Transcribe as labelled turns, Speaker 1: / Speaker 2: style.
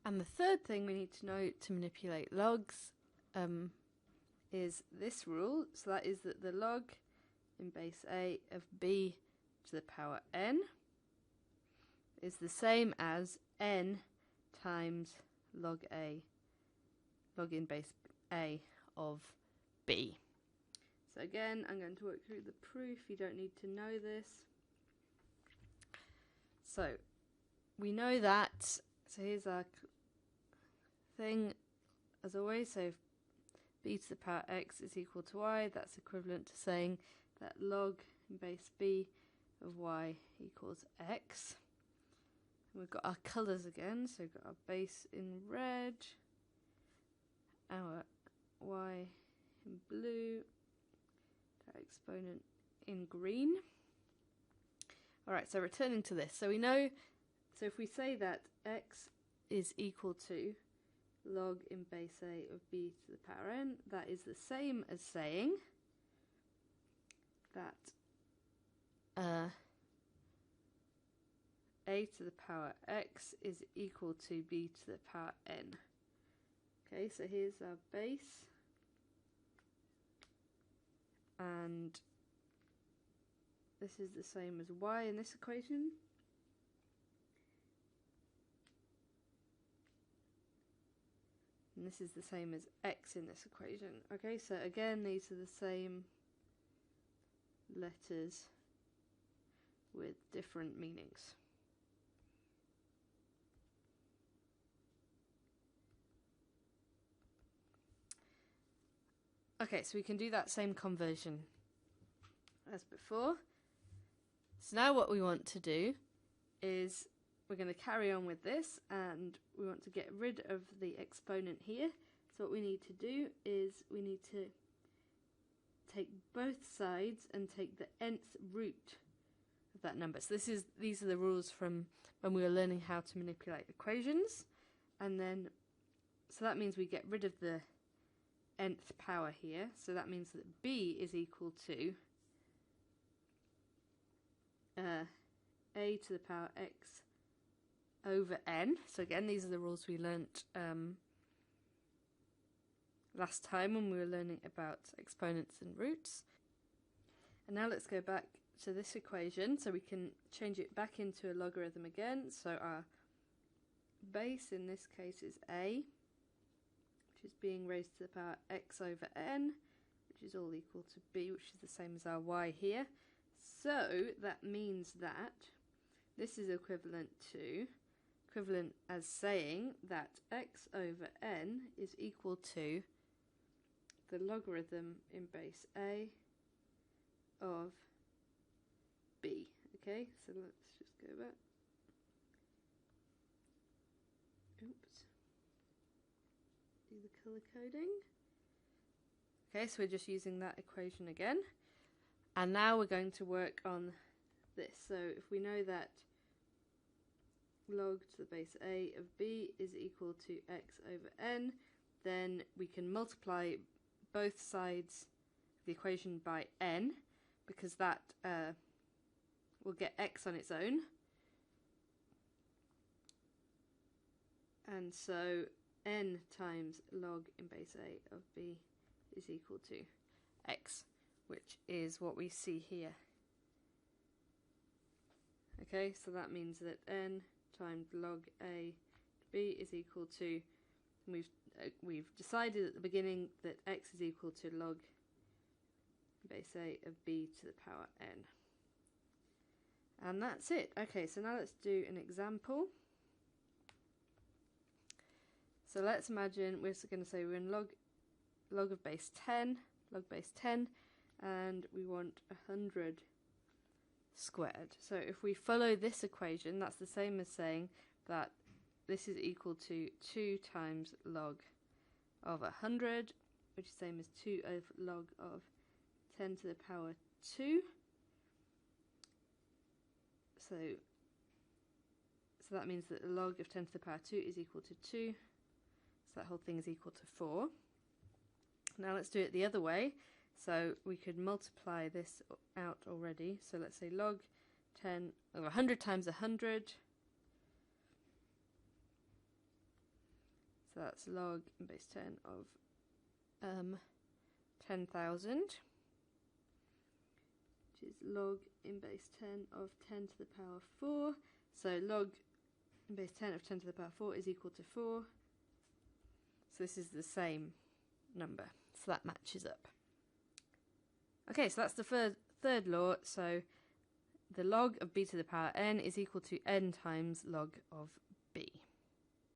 Speaker 1: And the third thing we need to know to manipulate logs is this rule. So that is that the log in base a of b to the power n is the same as n times log in base a of b. So again, I'm going to work through the proof. You don't need to know this. So we know that, so here's our thing as always. So if b to the power x is equal to y, that's equivalent to saying that log in base b of y equals x. And we've got our colours again, so we've got our base in red, our y in blue, our exponent in green. Alright, so returning to this, so we know, so if we say that x is equal to log in base a of b to the power n, that is the same as saying that a to the power x is equal to b to the power n. Okay, so here's our base, and this is the same as y in this equation. And this is the same as x in this equation. Okay, so again, these are the same letters with different meanings. Okay, so we can do that same conversion as before. So now what we want to do is we're going to carry on with this, and we want to get rid of the exponent here. So what we need to do is we need to take both sides and take the nth root of that number. So these are the rules from when we were learning how to manipulate equations. And then, so that means we get rid of the nth power here. So that means that b is equal to a to the power x over n. So again, these are the rules we learnt last time when we were learning about exponents and roots. And now let's go back to this equation, so we can change it back into a logarithm again. So our base in this case is a, which is being raised to the power x over n, which is all equal to b, which is the same as our y here. So that means that this is equivalent as saying that x over n is equal to the logarithm in base a of b. Okay, so let's just go back. Oops. Do the colour coding. Okay, so we're just using that equation again. And now we're going to work on this. So if we know that log to the base a of b is equal to x over n, then we can multiply both sides of the equation by n, because that will get x on its own. And so n times log in base a of b is equal to x, which is what we see here. Okay, so that means that n times log a to b is equal to, we've decided at the beginning that x is equal to log base a of b to the power n. And that's it. Okay, so now let's do an example. So let's imagine we're going to say we're in log of base 10, and we want 100 squared. So if we follow this equation, that's the same as saying that this is equal to 2 times log of 100, which is the same as 2 over log of 10 to the power 2. So that means that the log of 10 to the power 2 is equal to 2. So that whole thing is equal to 4. Now let's do it the other way. So we could multiply this out already. So let's say log 10, or 100 times 100 So that's log in base 10 of 10,000, which is log in base 10 of 10 to the power 4. So log in base 10 of 10 to the power 4 is equal to 4. So this is the same number. So that matches up. Okay, so that's the third law. So the log of b to the power n is equal to n times log of